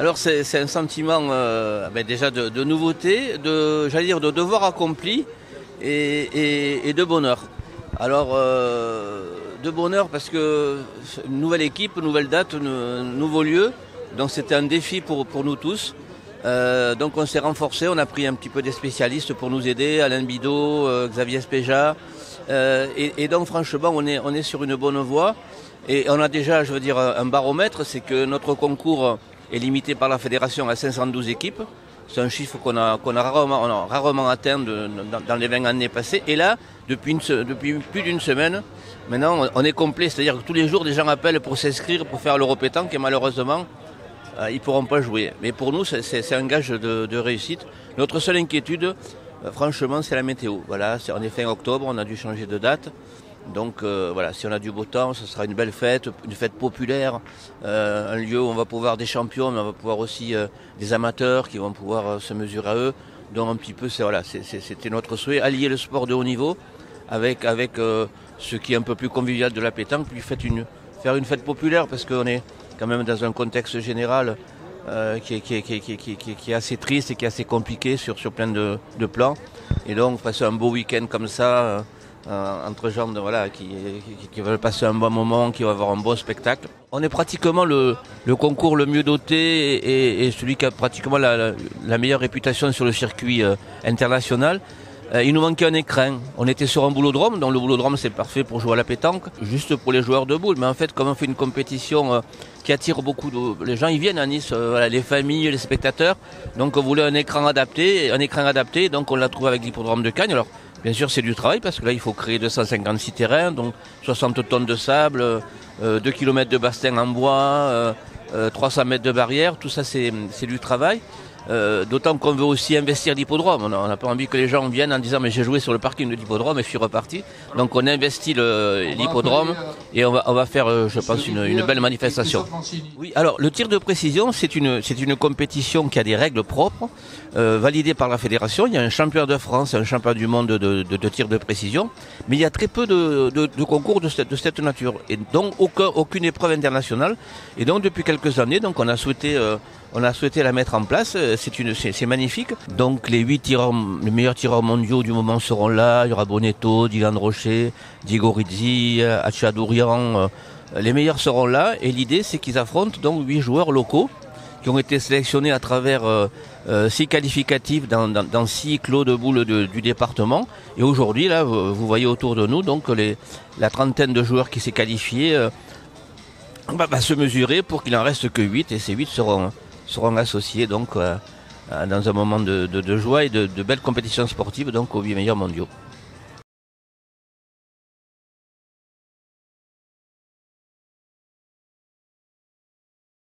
Alors c'est un sentiment déjà de nouveauté, j'allais dire de devoir accompli et de bonheur. Alors de bonheur parce que nouvelle équipe, nouvelle date, nouveau lieu, donc c'était un défi pour nous tous. Donc on s'est renforcé, on a pris un petit peu des spécialistes pour nous aider, Alain Bidot, Xavier Spéja, et donc franchement on est sur une bonne voie. Et on a déjà, je veux dire, un baromètre, c'est que notre concours est limité par la fédération à 512 équipes. C'est un chiffre qu'on a rarement atteint dans les 20 années passées. Et là, depuis plus d'une semaine, maintenant on est complet. C'est-à-dire que tous les jours, des gens appellent pour s'inscrire, pour faire l'Europétanque, et malheureusement, ils ne pourront pas jouer. Mais pour nous, c'est un gage de réussite. Notre seule inquiétude, franchement, c'est la météo. Voilà, on est fin octobre, on a dû changer de date. Donc voilà, si on a du beau temps, ce sera une belle fête, une fête populaire, un lieu où on va pouvoir des champions, mais on va pouvoir aussi des amateurs qui vont pouvoir se mesurer à eux. Donc un petit peu, c'était notre souhait, allier le sport de haut niveau avec ce qui est un peu plus convivial de la pétanque, puis faire une fête populaire, parce qu'on est quand même dans un contexte général qui est assez triste et qui est assez compliqué sur plein de plans. Et donc passer un beau week-end comme ça, entre gens qui veulent passer un bon moment, qui vont avoir un bon spectacle. On est pratiquement le concours le mieux doté et celui qui a pratiquement la meilleure réputation sur le circuit international. Il nous manquait un écran. On était sur un boulodrome, donc le boulodrome c'est parfait pour jouer à la pétanque, juste pour les joueurs de boules. Mais en fait, comme on fait une compétition qui attire beaucoup les gens, ils viennent à Nice, les familles, les spectateurs. Donc on voulait un écran adapté, donc on l'a trouvé avec l'hippodrome de Cagnes. Alors bien sûr c'est du travail parce que là il faut créer 256 terrains, donc 60 tonnes de sable, 2 km de bastin en bois, 300 mètres de barrière, tout ça c'est du travail. D'autant qu'on veut aussi investir l'hippodrome. On n'a pas envie que les gens viennent en disant mais j'ai joué sur le parking de l'hippodrome et je suis reparti. Donc on investit l'hippodrome et on va faire je pense une belle manifestation. Oui, alors le tir de précision c'est une compétition qui a des règles propres validées par la fédération. Il y a un champion de France, un champion du monde de tir de précision, mais il y a très peu de concours de cette nature et donc aucune épreuve internationale. Et donc depuis quelques années, donc on a souhaité la mettre en place. C'est magnifique. Donc les meilleurs tireurs mondiaux du moment seront là. Il y aura Bonetto, Dylan Rocher, Diego Rizzi, Achadourian. Les meilleurs seront là. Et l'idée, c'est qu'ils affrontent donc 8 joueurs locaux qui ont été sélectionnés à travers 6 qualificatifs dans 6 clos de boules du département. Et aujourd'hui, là, vous voyez autour de nous donc la trentaine de joueurs qui s'est qualifiée va se mesurer pour qu'il en reste que 8. Et ces 8 seront associés donc dans un moment de joie et de belles compétitions sportives donc aux 8 meilleurs mondiaux.